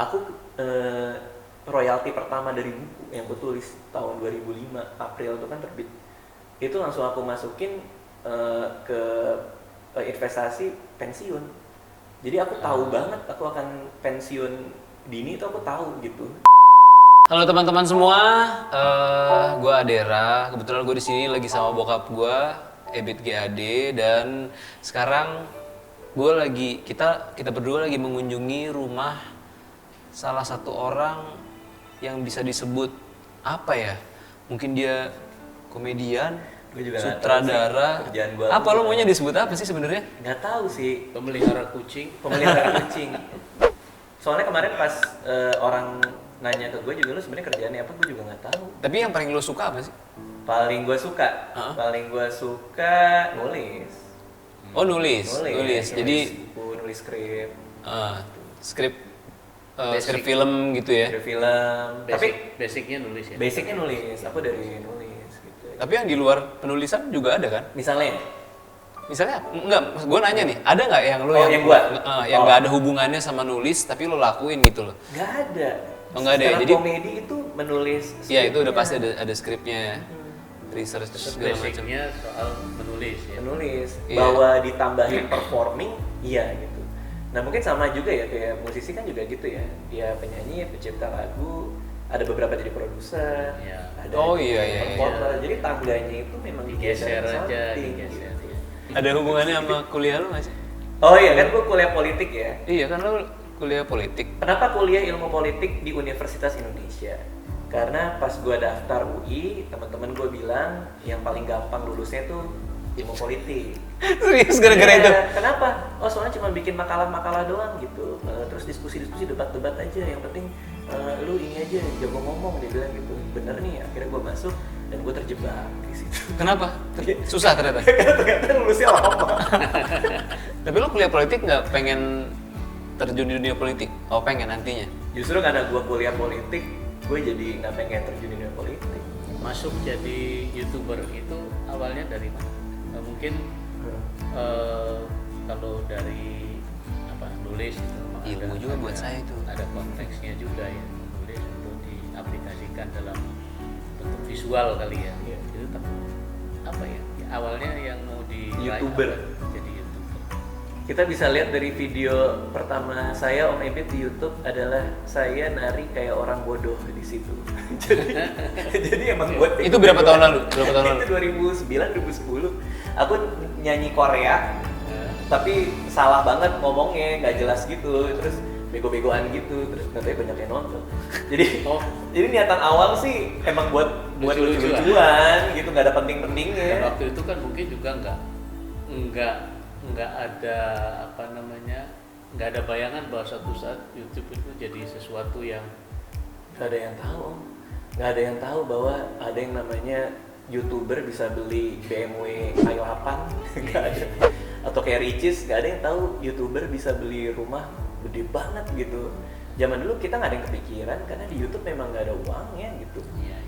aku royalti pertama dari buku yang aku tulis tahun 2005 April itu kan terbit, itu langsung aku masukin ke investasi pensiun. Jadi aku tahu banget aku akan pensiun dini, itu aku tahu gitu. Halo teman-teman semua, gue Adera. Kebetulan gue di sini lagi sama bokap gue, Ebit GAD, dan sekarang kita berdua lagi mengunjungi rumah salah satu orang yang bisa disebut apa ya? Mungkin dia komedian, sutradara. Apa lo maunya disebut apa sih sebenarnya? Nggak tahu sih. Pemelihara kucing. Pemelihara kucing. Soalnya kemarin pas orang nanya ke gue juga, lu sebenarnya kerjaannya apa, gue juga nggak tahu. Tapi yang paling lo suka apa sih? Paling gue suka nulis. Oh nulis. Jadi nulis skrip. Skrip film gitu ya. Skrip film. Tapi basicnya nulis ya. Basicnya nulis. Aku dari nulis gitu. Tapi yang di luar penulisan juga ada kan? Misalnya enggak, gue nanya nih, ada nggak yang lo yang nggak ada hubungannya sama nulis tapi lo lakuin gitu loh? Nggak ada. Oh nggak ada ya? Jadi komedi itu menulis. Iya itu udah pasti ada skripnya, research segala macam. Basicnya soal menulis ya. Menulis, Iya. bahwa ditambahin performing, iya gitu. Nah mungkin sama juga ya, kayak musisi kan juga gitu ya. Dia penyanyi, pencipta lagu, ada beberapa jadi produser, Iya. ada Iya. performer. Jadi tangganya itu memang Digeser aja, something, digeser. gitu. Ada hubungannya sama kuliah lo nggak sih? Oh iya kan, gue kuliah politik ya. Iya kan lo kuliah politik. Kenapa kuliah ilmu politik di Universitas Indonesia? Karena pas gue daftar UI, teman-teman gue bilang yang paling gampang lulusnya tuh ilmu politik. Serius gara-gara itu? Kenapa? Oh soalnya cuma bikin makalah-makalah doang gitu. Terus diskusi-diskusi, debat-debat aja. Yang penting lu ini aja, jago ngomong, dia bilang gitu. Bener nih, akhirnya gue masuk dan gue terjebak di situ. Kenapa? Susah ternyata. Ternyata lulusnya lama. Tapi lo kuliah politik nggak pengen terjun di dunia politik? Oh pengen nantinya? Justru karena gue kuliah politik, gue jadi nggak pengen terjun di dunia politik. Masuk jadi YouTuber itu awalnya dari mana? Mungkin kalau dari nulis itu Ilmu juga buat saya itu. ada konteksnya juga ya, nulis untuk diaplikasikan dalam bentuk visual kali ya. Iya. Itu apa ya? Awalnya yang mau di YouTuber. Jadi YouTuber. Kita bisa lihat dari video pertama saya Om Ebit di YouTube adalah saya nari kayak orang bodoh di situ. jadi emang buat Itu berapa tahun lalu? Itu 2009 2010. Aku nyanyi Korea, tapi salah banget ngomongnya, nggak jelas gitu, terus bego-begoan gitu, terus katanya banyak yang nonton. Jadi niatan awal sih emang buat lucu-lucuan gitu, nggak ada penting-pentingnya. Dan waktu itu kan mungkin juga nggak ada nggak ada bayangan bahwa suatu saat YouTube itu jadi sesuatu yang Nggak ada yang tahu, nggak ada yang tahu bahwa ada yang namanya YouTuber bisa beli BMW i8, nggak ada. Atau kayak Ricis, nggak ada yang tahu YouTuber bisa beli rumah gede banget gitu. Zaman dulu kita nggak ada yang kepikiran karena di YouTube memang nggak ada uangnya gitu. Iya.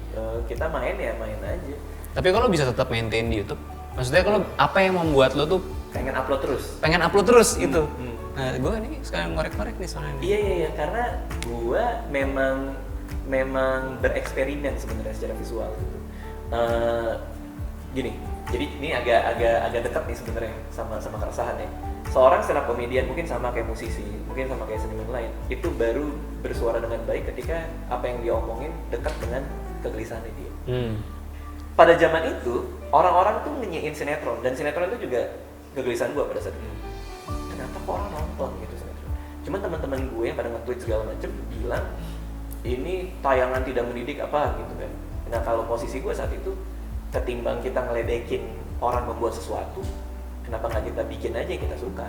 Kita main aja. Tapi kalau bisa tetap maintain di YouTube, maksudnya kalau apa yang membuat lo tuh Pengen upload terus. pengen upload terus gitu? Nah gue nih sekarang ngorek-ngorek nih soalnya. Iya, karena gua memang bereksperimen sebenarnya secara visual gitu. Gini, jadi ini agak dekat nih sebenarnya sama keresahannya. Seorang stand up comedian mungkin sama kayak musisi, mungkin sama kayak seniman lain, itu baru bersuara dengan baik ketika apa yang dia omongin dekat dengan kegelisahannya dia. Pada zaman itu, orang-orang tuh nyanyiin sinetron, dan sinetron itu juga kegelisahan gue pada saat itu. Kenapa kok orang nonton gitu sinetron? Cuman teman-teman gue yang pada nge-tweet segala macem bilang ini tayangan tidak mendidik apa gitu kan. Nah kalau posisi gue saat itu, ketimbang kita ngeledekin orang membuat sesuatu, kenapa nggak kita bikin aja yang kita suka?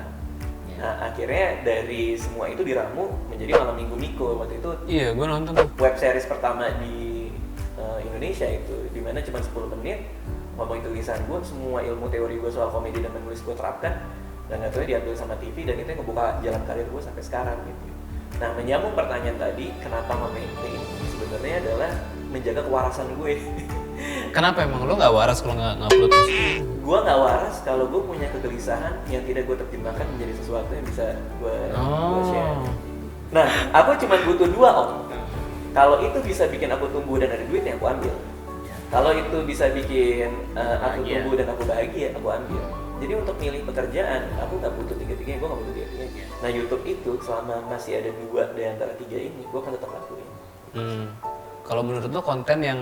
Nah akhirnya dari semua itu diramu menjadi Malam Minggu Miko. Waktu itu Iya gue nonton tuh. web series pertama di Indonesia itu, dimana cuma 10 menit ngomongin tulisan gue, semua ilmu teori gue soal komedi dan menulis gue terapkan, dan gak tahu diambil sama TV, dan itu yang ngebuka jalan karir gue sampai sekarang gitu. Nah menyambung pertanyaan tadi, kenapa memaintain, sebenarnya adalah menjaga kewarasan gue. Kenapa emang lo nggak waras kalau nggak upload terus? Gue nggak waras kalau gue punya kegelisahan yang tidak gue terjemahkan menjadi sesuatu yang bisa gue share. Nah, aku cuma butuh 2 om. Kalau itu bisa bikin aku tumbuh dan ada duit, ya aku ambil. Kalau itu bisa bikin aku Bahagia. tumbuh dan aku bahagia, aku ambil. Jadi untuk milih pekerjaan, aku nggak butuh tiga-tiganya, gue nggak butuh tiga-tiganya. Nah YouTube itu selama masih ada 2 di antara 3 ini, gue akan tetap lakuin. Kalau menurut lo konten yang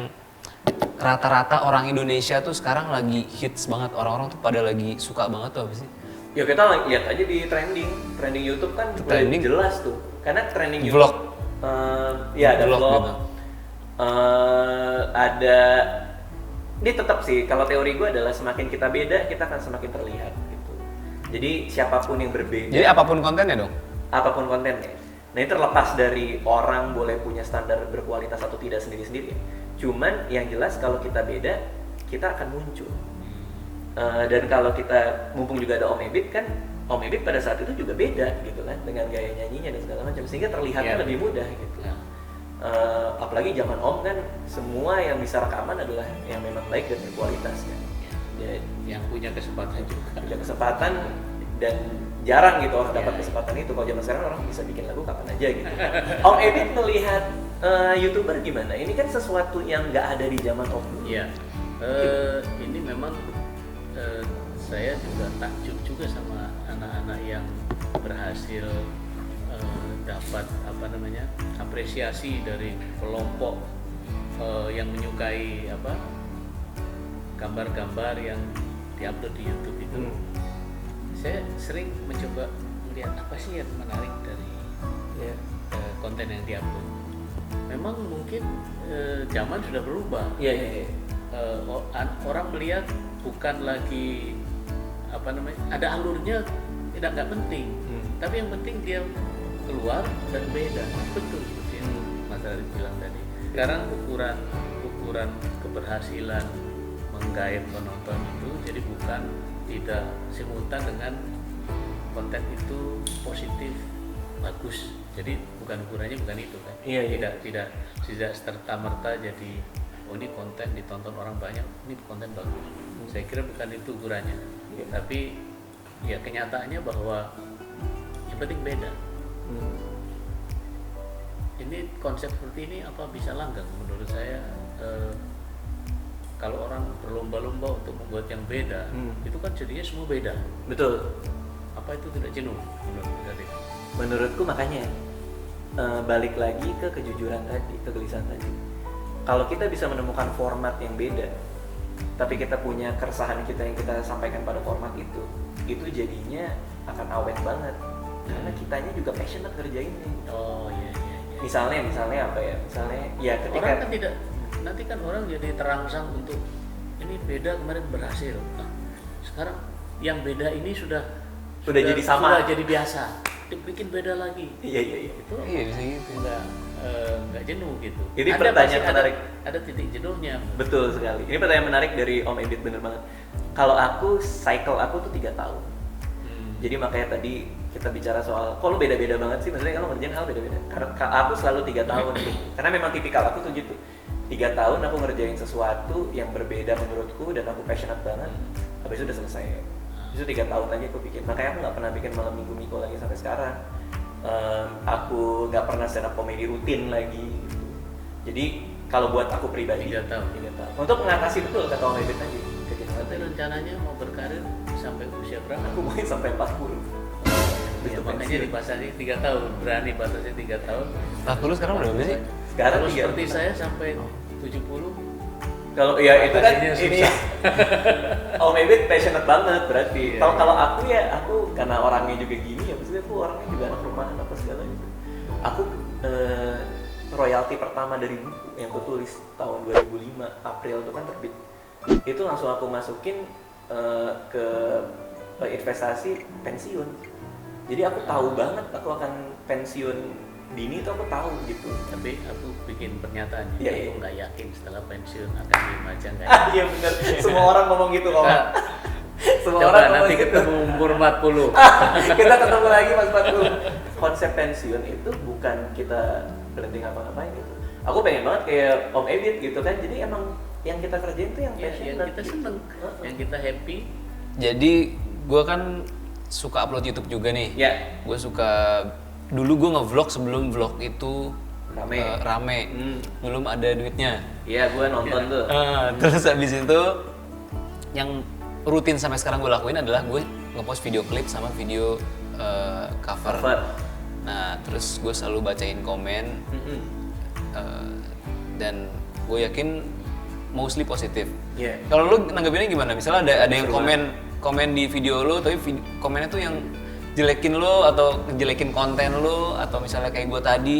rata-rata orang Indonesia tuh sekarang lagi hits banget, orang-orang tuh pada lagi suka banget tuh apa sih? Ya kita lihat aja di trending YouTube kan udah Trending? jelas tuh. Karena trending Vlog. YouTube, ya ada Vlog vlog, gitu. ada. Ini tetap sih, kalau teori gue adalah semakin kita beda, kita akan semakin terlihat gitu. Jadi siapapun yang berbeda. Jadi apapun kontennya dong? Apapun kontennya. Nah ini terlepas dari orang boleh punya standar berkualitas atau tidak sendiri-sendiri. Cuman yang jelas kalau kita beda, kita akan muncul. Dan kalau kita, mumpung juga ada Om Ebit kan, Om Ebit pada saat itu juga beda gitu kan, dengan gaya nyanyinya dan segala macam, sehingga terlihatnya lebih mudah gitu. Apalagi zaman Om kan, semua yang bisa rekaman adalah yang memang baik dan berkualitas kan. Jadi yang punya kesempatan juga. punya kesempatan dan jarang gitu orang dapat kesempatan itu. Kalau zaman sekarang orang bisa bikin lagu kapan aja gitu. Om Ebit melihat YouTuber gimana? Ini kan sesuatu yang nggak ada di zaman Om dulu. Iya. Ini memang saya juga takjub juga sama anak-anak yang berhasil dapat apresiasi dari kelompok yang menyukai gambar-gambar yang diupload di YouTube itu. Saya sering mencoba melihat apa sih yang menarik dari konten yang diupload. Memang mungkin zaman sudah berubah. Iya. Orang melihat bukan lagi ada alurnya, nggak penting. Tapi yang penting dia keluar dan beda. Betul seperti yang Mas Arif bilang tadi. Sekarang ukuran keberhasilan menggait penonton itu jadi bukan tidak simultan dengan konten itu positif, bagus. Jadi ukurannya bukan itu kan. Iya. Tidak serta-merta jadi ini konten ditonton orang banyak, ini konten bagus. Saya kira bukan itu ukurannya. Tapi ya kenyataannya bahwa yang penting beda. Ini konsep seperti ini apa bisa langgeng? Menurut saya kalau orang berlomba-lomba untuk membuat yang beda, itu kan jadinya semua beda. Betul. Apa itu tidak jenuh menurut tadi? Menurutku makanya balik lagi ke kejujuran tadi, kegelisahan tadi. Kalau kita bisa menemukan format yang beda, tapi kita punya keresahan kita yang kita sampaikan pada format itu jadinya akan awet banget. Karena kitanya juga passionate kerjainnya. Oh iya. Misalnya apa ya? Misalnya ya ketika Orang kan tidak, nanti kan orang jadi terangsang untuk ini beda kemarin berhasil. Nah, sekarang yang beda ini sudah jadi sama. Sudah jadi biasa. Dibikin beda lagi. Iya. Itu Iya bisa gitu. nggak jenuh gitu. Ini Ada pertanyaan pasti menarik. Ada titik jenuhnya. Betul sekali. Ini pertanyaan menarik dari Om Ebit, bener banget. Kalau aku, cycle aku tuh 3 tahun. Jadi makanya tadi kita bicara soal, kok lu beda-beda banget sih? Maksudnya kalau ngerjain hal beda-beda. Karena aku selalu 3 tahun. Karena memang tipikal aku tuh gitu. 3 tahun aku ngerjain sesuatu yang berbeda menurutku dan aku passionate banget. Habis itu udah selesai. Itu 3 tahun lagi aku bikin. Makanya aku nggak pernah bikin malam minggu Miko lagi sampai sekarang. Aku nggak pernah stand up comedy rutin lagi. Gitu. Jadi kalau buat aku pribadi 3 tahun. 3 tahun. Untuk mengatasi betul kata Om Ebit tadi. Tapi rencananya mau berkarir sampai usia berapa? Aku mungkin sampai 40. Ya, makanya dipasari 3 tahun, berani batasnya 3 tahun. 40 sekarang berapa sih? Sekarang Kalau 3. seperti saya sampai 70. Kalau ya itu kan Batasinya ini susah. Om Ebit passionate banget berarti. Iya. Kalau aku ya aku karena orangnya juga gini ya, maksudnya aku orangnya juga anak rumahan apa segala gitu. Aku royalti pertama dari buku yang aku tulis tahun 2005 April itu kan terbit. Itu langsung aku masukin ke investasi pensiun. Jadi aku tahu banget aku akan pensiun dini, itu aku tahu gitu. Tapi aku bikin pernyataan, Iya, aku iya. nggak yakin setelah pensiun akan diem aja nggak Ah yakin. iya benar. Semua orang ngomong gitu kok. Nah, Semua coba orang nanti ngomong gitu. ketemu umur 40. Kita ketemu lagi Mas Batu. Konsep pensiun itu bukan kita berhenti ngapa-ngapain gitu. Aku pengen banget kayak Om Ebit gitu kan. Jadi emang yang kita kerjain tuh yang Ya, passion yang kita seneng, yang kita happy. Jadi gue kan suka upload YouTube juga nih. Ya. Gue suka dulu gue ngevlog sebelum vlog itu Rame. rame. Belum ada duitnya. Iya, gue nonton tuh. Terus habis itu yang rutin sampai sekarang gue lakuin adalah gue ngepost video klip sama video cover. Nah, terus gue selalu bacain komen dan gue yakin mostly positif. Iya. Kalau lu nanggepinnya gimana? Misalnya ada yang komen di video lu, tapi komennya tuh yang jelekin lu atau ngejelekin konten lu, atau misalnya kayak gue tadi,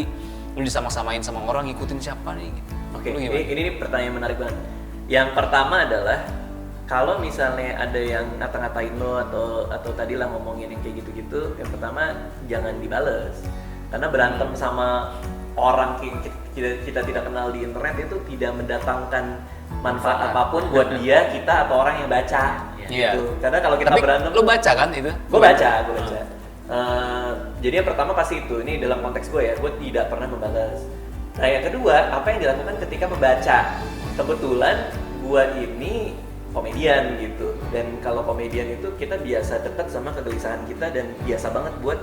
lu disama-samain sama orang, ngikutin siapa nih gitu. Oke, Lu gimana? ini pertanyaan menarik banget. Yang pertama adalah kalau misalnya ada yang ngata-ngatain lo atau tadi lah ngomongin yang kayak gitu-gitu, yang pertama jangan dibales. Karena berantem sama orang yang kita tidak kenal di internet itu tidak mendatangkan manfaat apapun buat dia, kita atau orang yang baca. Iya. Gitu. Karena kalau kita Tapi berantem, lu baca kan itu? gue baca. Jadi yang pertama pasti itu, ini dalam konteks gue ya, gue tidak pernah membalas. Nah yang kedua, apa yang dilakukan ketika membaca? Kebetulan gue ini komedian gitu, dan kalau komedian itu kita biasa dekat sama kegelisahan kita dan biasa banget buat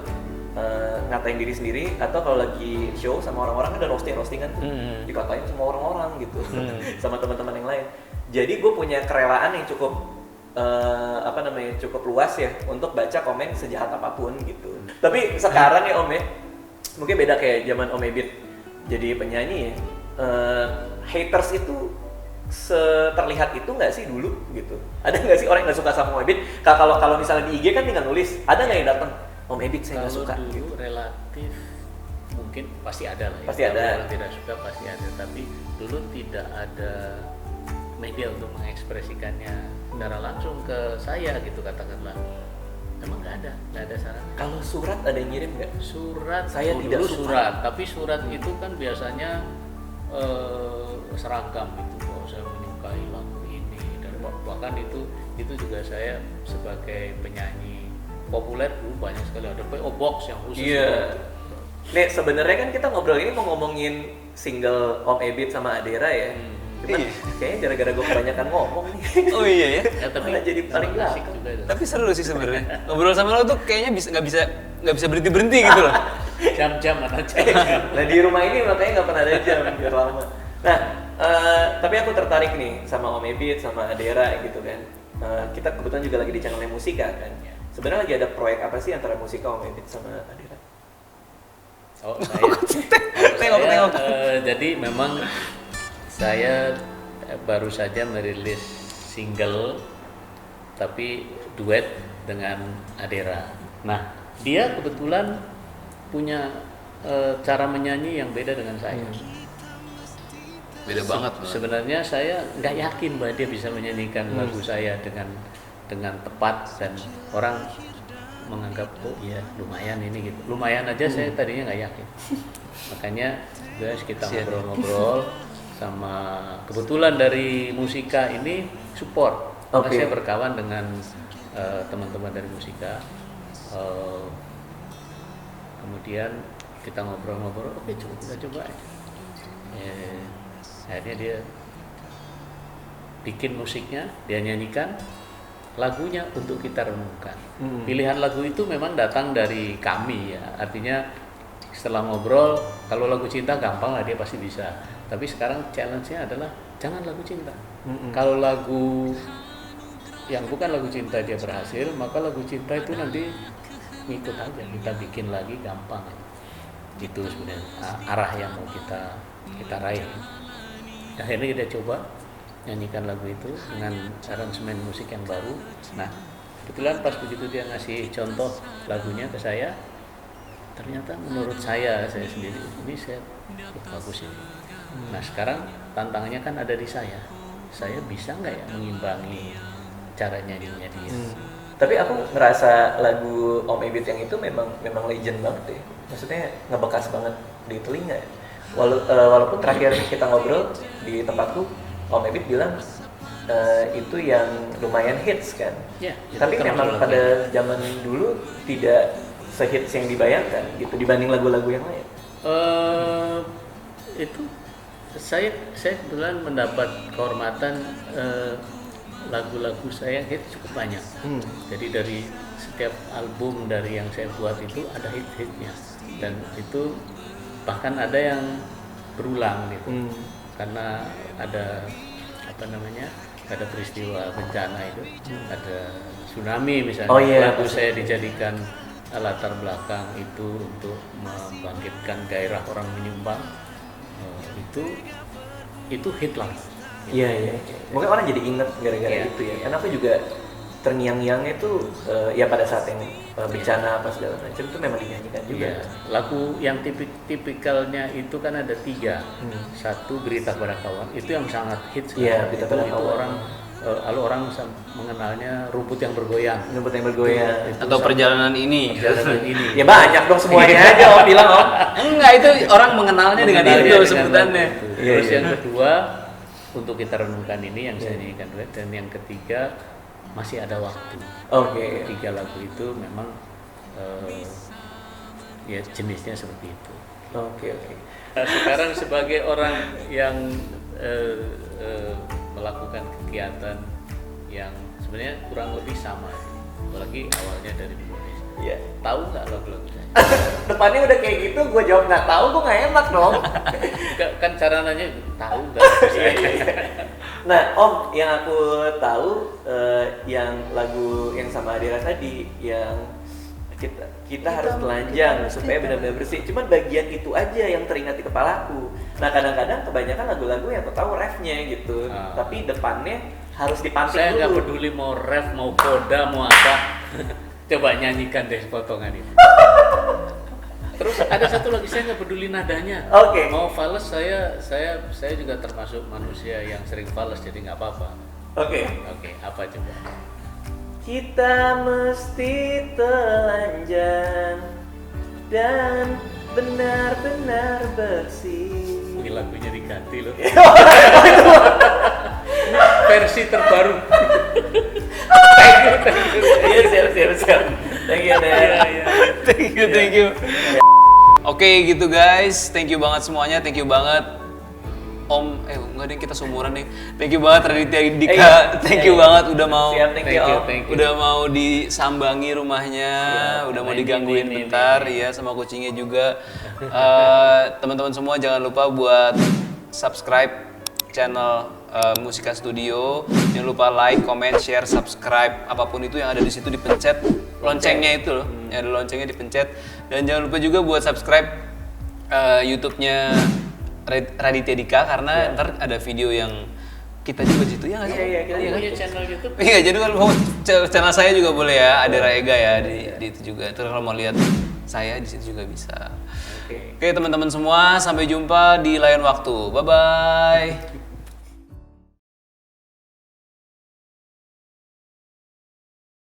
ngatain diri sendiri, atau kalau lagi show sama orang-orang kan ada roastingan tuh, dikatain sama orang-orang gitu, sama teman-teman yang lain. Jadi gue punya kerelaan yang cukup cukup luas ya untuk baca komen sejahat apapun gitu. Tapi sekarang ya Om ya, mungkin beda kayak zaman Om Ebit jadi penyanyi ya, haters itu terlihat itu nggak sih dulu gitu? Ada nggak sih orang yang nggak suka sama Om Ebit? Kalau misalnya di IG kan tinggal nulis, ada nggak yang datang Om Ebit saya nggak suka? Kalau dulu gitu. Relatif mungkin pasti ada lah ya. Pasti ada. Kalau tidak suka pasti ada, tapi dulu tidak ada media untuk mengekspresikannya secara langsung ke saya gitu katakanlah. Emang nggak ada sarana. Kalau surat ada yang ngirim nggak? Surat, Saya dulu tidak suka. surat, tapi surat itu kan biasanya seragam gitu, bahwa saya menyukai lagu ini, dan bahkan itu juga saya sebagai penyanyi populer dulu banyak sekali ada PO Box yang khusus. Iya. Nih sebenarnya kan kita ngobrol ini mau ngomongin single Om Ebit sama Adera ya. Cuman kayaknya gara-gara gue kebanyakan ngomong nih. Oh iya ya. Ya, tapi Malah jadi paling asik belakang. juga itu. Tapi seru sih sebenarnya. Ngobrol sama lo tuh kayaknya nggak bisa berhenti gitu loh. Jam-jam mana jam. Nah di rumah ini makanya nggak pernah ada jam biar lama. Nah tapi aku tertarik nih sama Om Ebit sama Adera gitu kan. Kita kebetulan juga lagi di channelnya Musika kan. Sebenarnya lagi ada proyek apa sih antara Musika Om Ebit sama Adera? Oh, tengok. Jadi memang saya baru saja merilis single tapi duet dengan Adera. Nah, dia kebetulan punya cara menyanyi yang beda dengan saya. Beda banget. Sebenarnya saya nggak yakin bahwa dia bisa menyanyikan lagu saya dengan tepat, dan orang menganggap oh iya lumayan ini gitu. Lumayan aja saya tadinya nggak yakin. Makanya guys kita ngobrol-ngobrol sama kebetulan dari Musika ini support. Karena saya berkawan dengan teman-teman dari Musika. Kemudian kita ngobrol-ngobrol, oke kita coba aja. Akhirnya dia bikin musiknya, dia nyanyikan lagunya untuk kita renungkan. Pilihan lagu itu memang datang dari kami ya, artinya setelah ngobrol, kalau lagu cinta gampang lah dia pasti bisa. Tapi sekarang challenge-nya adalah jangan lagu cinta. Kalau lagu yang bukan lagu cinta dia berhasil, maka lagu cinta itu nanti ngikut aja, kita bikin lagi gampang. Itu sebenarnya arah yang mau kita raih. Akhirnya kita coba nyanyikan lagu itu dengan aransemen musik yang baru. Nah, kebetulan pas begitu dia ngasih contoh lagunya ke saya, ternyata menurut saya sendiri ini bagus ini. Nah, sekarang tantangannya kan ada di saya. Saya bisa nggak ya mengimbangi cara nyanyinya dia? Tapi aku ngerasa lagu Om Ebit yang itu memang legend banget ya. Maksudnya ngebekas banget di telinga ya. Walaupun terakhir kita ngobrol di tempatku, Om Ebit bilang itu yang lumayan hits kan. Ya, tapi memang pada zaman dulu tidak sehits yang dibayangkan gitu dibanding lagu-lagu yang lain. Itu saya kebetulan mendapat kehormatan lagu-lagu saya hit cukup banyak. Jadi dari setiap album dari yang saya buat itu ada hit-hitnya. dan itu bahkan ada yang berulang gitu karena ada apa namanya, ada peristiwa bencana itu, ada tsunami misalnya. Oh, iya. Lagu saya dijadikan latar belakang itu untuk membangkitkan gairah orang menyumbang. Itu hit lah. Iya, iya. Mungkin orang jadi inget gara-gara Iya, itu ya. iya. Karena aku juga terngiang-ngiangnya itu ya pada saat yang bencana apa segala macam itu memang dinyanyikan juga. Iya. Lagu yang tipikalnya itu kan ada 3. Satu, Berita Pada Kawan, itu yang sangat hits. Iya, Berita Pada itu Kawan. orang kalau orang mengenalnya Rumput yang Bergoyang. Rumput yang bergoyang. Itu Atau perjalanan ini. perjalanan ini. Ya banyak dong semuanya aja om bilang om. Enggak, itu orang mengenalnya dengan Mengenalnya itu dengan sebutannya. lagu itu. Iya, Terus iya. yang kedua, Untuk Kita Renungkan Ini yang saya nyanyikan duet, dan yang ketiga, Masih Ada Waktu. Oke. 3 lagu itu memang ya jenisnya seperti itu. Oke. Nah, sekarang sebagai orang yang melakukan kegiatan yang sebenarnya kurang lebih sama, apalagi awalnya dari Indonesia. Iya. Tahu nggak lagu-lagu saya? Depannya udah kayak gitu, gue jawab nggak tahu, gue nggak enak dong. Kan cara nanya, tahu nggak? Nah om, yang aku tahu yang lagu yang sama Adira tadi yang kita harus telanjang supaya benar-benar bersih. Cuman bagian itu aja yang teringat di kepalaku. Nah kadang-kadang kebanyakan lagu-lagu yang aku tahu refnya gitu, tapi depannya harus dipantik Saya nggak dulu. peduli mau ref, mau koda, mau apa. Coba nyanyikan deh potongan itu. Terus ada satu lagi, saya nggak peduli nadanya. Oke. Mau fals, saya juga termasuk manusia yang sering fals, jadi nggak apa-apa. Oke. Oke, apa coba? Kita mesti telanjang dan benar-benar bersih. Ini lagunya diganti loh. Versi terbaru. Iya, siap. Thank you, Dad. Thank you. Oke gitu guys, thank you banget semuanya, thank you banget Om, enggak deh kita seumuran nih. Thank you banget Raditya Dika, thank you banget udah mau Siap, thank you, Om. thank you. udah mau disambangi rumahnya, udah mau ini, digangguin ini, bentar ya sama kucingnya juga. Teman-teman semua jangan lupa buat subscribe channel Musika Studio. Jangan lupa like, comment, share, subscribe, apapun itu yang ada di situ dipencet loncengnya itu loh. Yang ada loncengnya dipencet, dan jangan lupa juga buat subscribe YouTube-nya Raditya Dika karena ntar ada video yang kita juga di situ ya nggak sih? Iya, kita Kamu juga. punya channel YouTube? Iya, jadi kalau mau channel saya juga boleh ya, ada Raega ya di itu juga. Terus kalau mau lihat saya di situ juga bisa. Oke. Oke teman-teman semua, sampai jumpa di lain waktu. Bye bye.